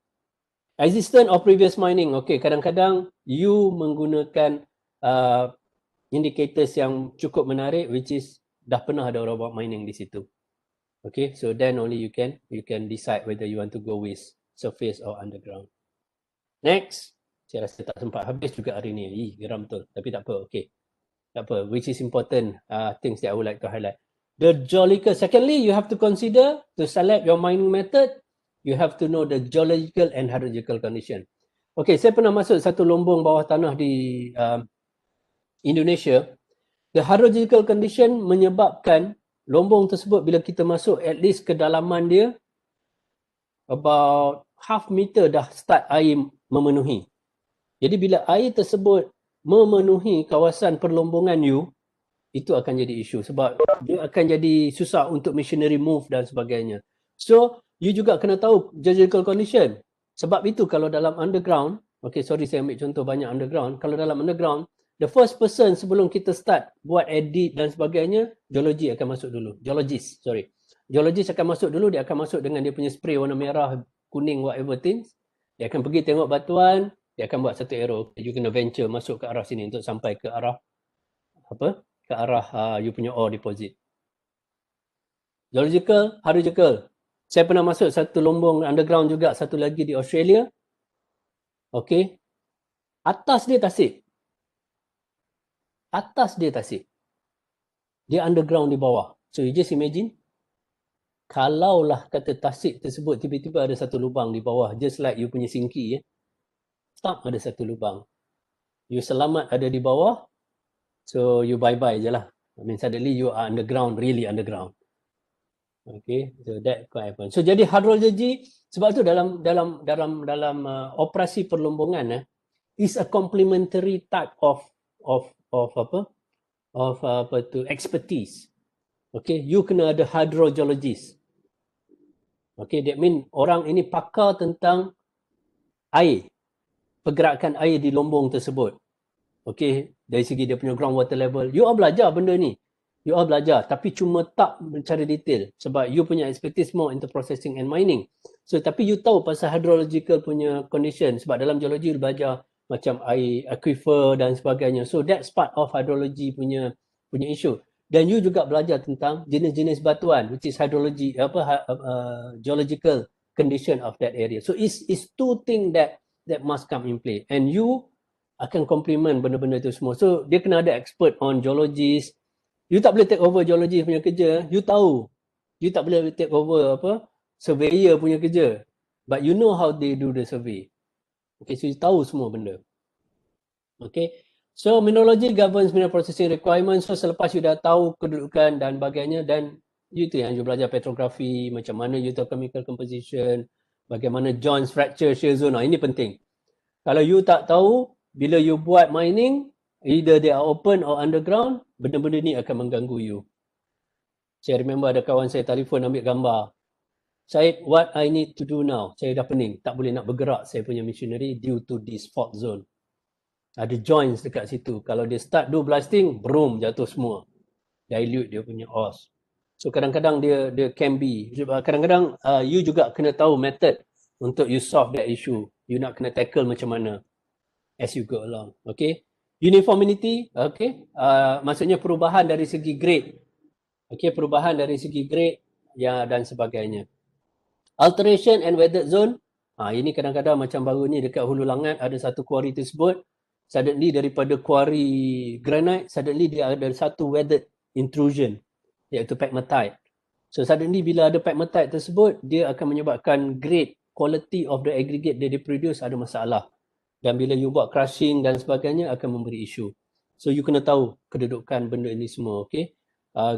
Existence of previous mining. Okay, kadang-kadang you menggunakan indicators yang cukup menarik, which is dah pernah ada orang buat mining di situ. Okay, so then only you can decide whether you want to go with surface or underground. Next, saya rasa tak sempat habis juga hari ni. Geram betul, tapi tak apa. Okay, tak apa. Which is important things that I would like to highlight. The geological. Secondly, you have to consider to select your mining method. You have to know the geological and hydrological condition. Okay, saya pernah masuk satu lombong bawah tanah di Indonesia. The hydrological condition menyebabkan lombong tersebut bila kita masuk at least kedalaman dia about half meter dah start air memenuhi. Jadi bila air tersebut memenuhi kawasan perlombongan you, itu akan jadi isu sebab dia akan jadi susah untuk machinery move dan sebagainya. So, you juga kena tahu geological condition. Sebab itu kalau dalam underground, okay, sorry saya ambil contoh banyak underground. Kalau dalam underground, the first person sebelum kita start buat edit dan sebagainya, geologi akan masuk dulu. Geologist akan masuk dulu, dia akan masuk dengan dia punya spray warna merah, kuning, whatever things. Dia akan pergi tengok batuan, dia akan buat satu arrow. You kena venture masuk ke arah sini untuk sampai ke arah apa? Ke arah you punya ore deposit. Geological, hydrological. Saya pernah masuk satu lombong underground juga, satu lagi di Australia. Okay. Atas dia tasik. Dia underground di bawah. So you just imagine, kalaulah kata tasik tersebut tiba-tiba ada satu lubang di bawah, just like you punya singki, tak ada satu lubang. You selamat ada di bawah, so you bye-bye je lah. I mean suddenly you are underground, really underground. Okay, so that could happen. So jadi hydrology, sebab tu dalam operasi perlombongan is a complementary type of expertise. Okay, you kena ada hydrogeologist. Okay, that mean orang ini pakar tentang air, pergerakan air di lombong tersebut. Okay, dari segi dia punya groundwater level. You all belajar benda ni. You all belajar, tapi cuma tak secara detail. Sebab you punya expertise more into processing and mining. So, tapi you tahu pasal hydrological punya condition. Sebab dalam geologi you belajar macam air, aquifer dan sebagainya. So, that's part of hydrology punya issue. Dan you juga belajar tentang jenis-jenis batuan, which is hydrology, geological condition of that area. So, it's two things that must come in play. And you akan complement benda-benda itu semua. So, dia kena ada expert on geologist. You tak boleh take over geologist punya kerja. You tahu. You tak boleh take over surveyor punya kerja. But you know how they do the survey. Okay, so you tahu semua benda. Okay. So, mineralogy governs mineral processing requirements. So, selepas you dah tahu kedudukan dan bagainya, dan itu yang you belajar petrografi, macam mana you tahu chemical composition, bagaimana joints, fracture, shear zone. Ini penting. Kalau you tak tahu, bila you buat mining, either they are open or underground, benda-benda ni akan mengganggu you. Saya remember ada kawan saya telefon ambil gambar. Syed, what I need to do now? Saya dah pening, tak boleh nak bergerak saya punya machinery due to this fault zone. Ada joints dekat situ. Kalau dia start do blasting, boom, jatuh semua. Dilute dia punya ores. So kadang-kadang dia can be. Kadang-kadang you juga kena tahu method untuk you solve that issue. You nak kena tackle macam mana as you go along. Okay. Uniformity, okay, maksudnya perubahan dari segi grade, okay, perubahan dari segi grade ya dan sebagainya. Alteration and weathered zone, ini kadang-kadang macam baru ni dekat Hulu Langat ada satu quarry tersebut, suddenly daripada quarry granite, suddenly dia ada satu weathered intrusion, iaitu pegmatite. So suddenly bila ada pegmatite tersebut, dia akan menyebabkan grade, quality of the aggregate that they produce ada masalah. Dan bila you buat crushing dan sebagainya akan memberi isu. So you kena tahu kedudukan benda ini semua, okay.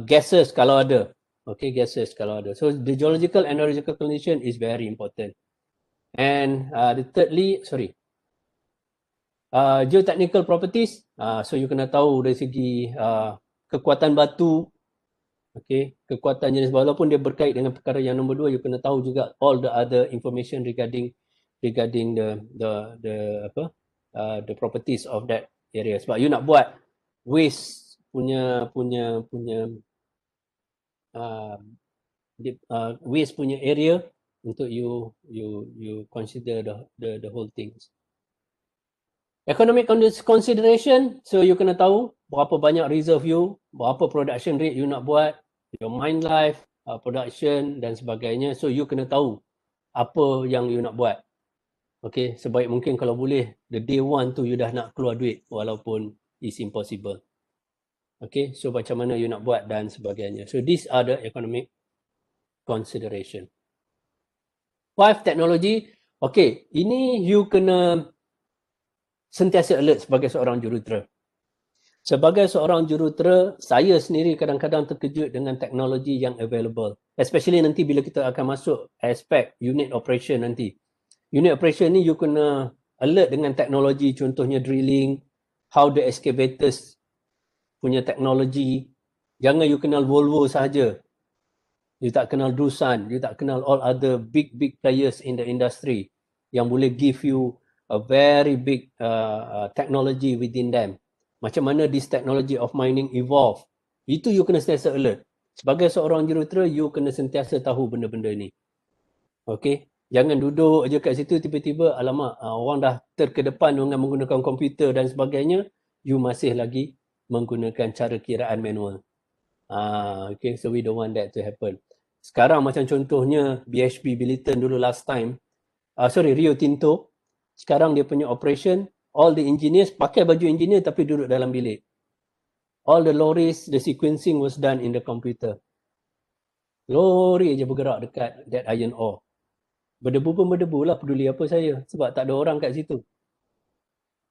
Gases kalau ada. Okay, gases kalau ada. So the geological and hydrological condition is very important. And geotechnical properties. So you kena tahu dari segi kekuatan batu. Okay, kekuatan jenis, walaupun dia berkait dengan perkara yang nombor 2, you kena tahu juga all the other information regarding the properties of that area. Sebab you nak buat waste waste punya area untuk you consider the whole things. Economic consideration, so you kena tahu berapa banyak reserve you, berapa production rate you nak buat, your mine life, production dan sebagainya. So you kena tahu apa yang you nak buat. Okay, sebaik mungkin kalau boleh, the day one tu you dah nak keluar duit walaupun it's impossible. Okay, so macam mana you nak buat dan sebagainya. So these are the economic consideration. 5, technology. Okay, ini you kena sentiasa alert sebagai seorang jurutera. Sebagai seorang jurutera, saya sendiri kadang-kadang terkejut dengan teknologi yang available. Especially nanti bila kita akan masuk aspek unit operation nanti. Unit operation ni you kena alert dengan teknologi, contohnya drilling, how the excavators punya teknologi. Jangan you kenal Volvo sahaja. You tak kenal Doosan, you tak kenal all other big players in the industry yang boleh give you a very big technology within them. Macam mana this technology of mining evolve. Itu you kena sentiasa alert. Sebagai seorang jurutera, you kena sentiasa tahu benda-benda ni. Okay? Jangan duduk je kat situ tiba-tiba, alamak, orang dah terkedepan dengan menggunakan komputer dan sebagainya, you masih lagi menggunakan cara kiraan manual. Okay, so we don't want that to happen. Sekarang macam contohnya BHP Billiton dulu last time, Rio Tinto, sekarang dia punya operation, all the engineers pakai baju engineer tapi duduk dalam bilik. All the lorries, the sequencing was done in the computer. Lori je bergerak dekat that iron ore. Berdebu pun berdebu lah, peduli apa saya, sebab tak ada orang kat situ.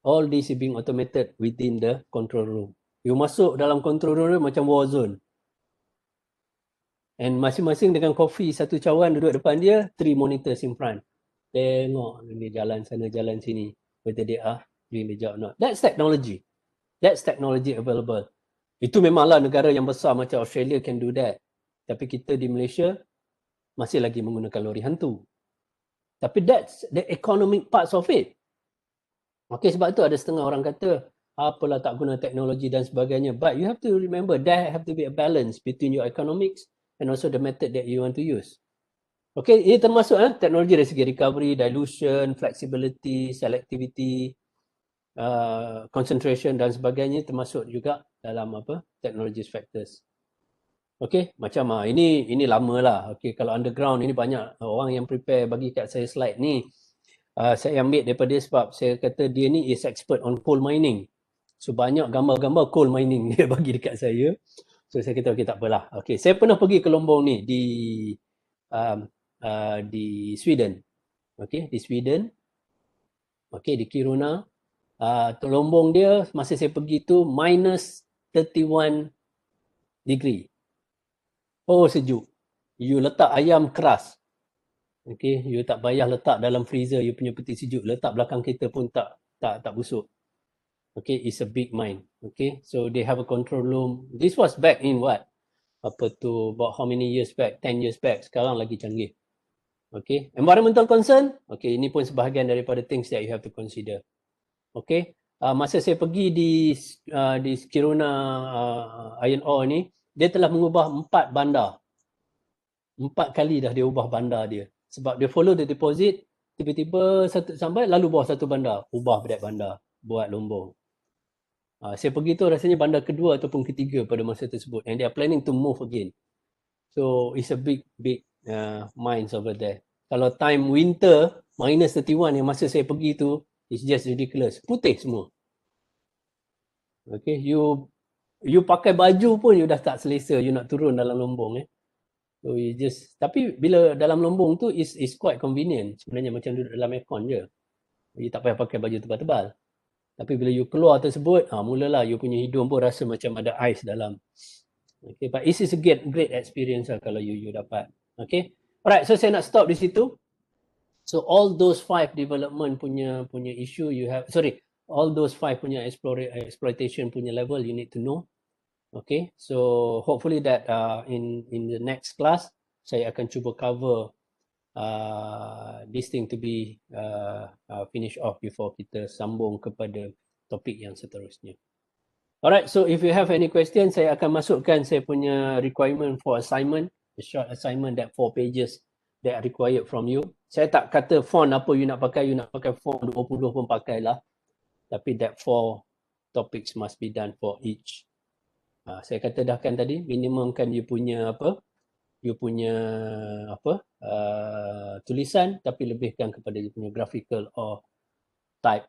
All this is being automated within the control room. You masuk dalam control room macam war zone. And masing-masing dengan kopi satu cawan duduk depan dia, 3 monitors in front. Tengok ni jalan sana, jalan sini. Whether they are doing the job or not. That's technology. That's technology available. Itu memanglah negara yang besar macam Australia can do that. Tapi kita di Malaysia masih lagi menggunakan lori hantu. Tapi that's the economic parts of it. Okay, sebab tu ada setengah orang kata, apalah tak guna teknologi dan sebagainya. But you have to remember, there have to be a balance between your economics and also the method that you want to use. Okay, ini termasuk teknologi dari segi recovery, dilution, flexibility, selectivity, concentration dan sebagainya termasuk juga dalam technology factors. Okay, macam ini lama lah. Okay, kalau underground ini banyak orang yang prepare bagi kat saya slide ni. Saya ambil daripada dia sebab saya kata dia ni is expert on coal mining. So banyak gambar-gambar coal mining dia bagi dekat saya. So saya kata okay, tak apalah. Okay, saya pernah pergi ke Lombok ni di Sweden. Okay, di Sweden. Okay, di Kiruna. Lombong dia masa saya pergi tu minus 31 degree. Oh, sejuk. You letak ayam keras. Okay, you tak payah letak dalam freezer, you punya peti sejuk. Letak belakang kereta pun tak busuk. Okay, it's a big mine. Okay, so they have a control room. This was back in what? About how many years back? 10 years back. Sekarang lagi canggih. Okay, environmental concern. Okay, ini pun sebahagian daripada things that you have to consider. Okay, masa saya pergi di Kiruna Iron Ore ni, dia telah mengubah 4 bandar. 4 kali dah dia ubah bandar dia. Sebab dia follow the deposit, tiba-tiba sampai lalu bawah satu bandar, ubah that bandar, buat Lombong. Saya pergi tu rasanya bandar kedua ataupun ketiga pada masa tersebut. And they are planning to move again. So it's a big mines over there. Kalau time winter, minus 31 yang masa saya pergi tu, it's just ridiculous. Putih semua. Okay, you pakai baju pun you dah tak selesa, you nak turun dalam Lombong. So you just, tapi bila dalam Lombong tu is quite convenient. Sebenarnya macam duduk dalam aircon je. You tak payah pakai baju tebal-tebal. Tapi bila you keluar tersebut, mulalah you punya hidung pun rasa macam ada ais dalam. Okay, but it is a great experience lah kalau you dapat. Okay, alright, so saya nak stop di situ. So all those 5 development punya issue you have, all those 5 punya exploitation punya level you need to know. Okay, so hopefully that in the next class saya akan cuba cover this thing to be finished off before kita sambung kepada topik yang seterusnya. Alright, so if you have any questions, saya akan masukkan saya punya requirement for assignment, a short assignment that 4 pages that are required from you. Saya tak kata font apa you nak pakai font 20 pun pakailah. Tapi that 4 topics must be done for each. Saya kata dah kan tadi, minimumkan you punya tulisan, tapi lebihkan kepada you punya graphical or type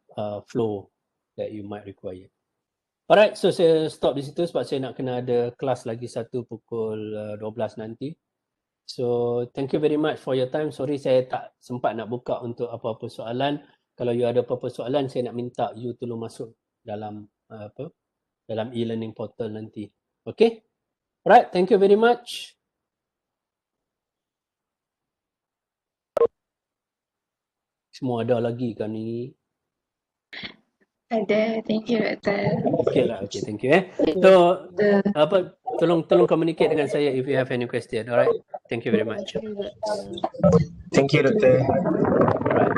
flow that you might require. Alright, so saya stop di situ sebab saya nak kena ada kelas lagi satu pukul 12 nanti. So thank you very much for your time. Sorry saya tak sempat nak buka untuk apa-apa soalan. Kalau you ada apa-apa soalan, saya nak minta you tolong masuk dalam dalam e-learning portal nanti. Okay? Alright, thank you very much. Semua ada lagi kan ni? Ada, thank you Doktor. Okay lah, okay, thank you So, tolong communicate dengan saya if you have any question. Alright, thank you very much. Thank you, Doctor. Alright.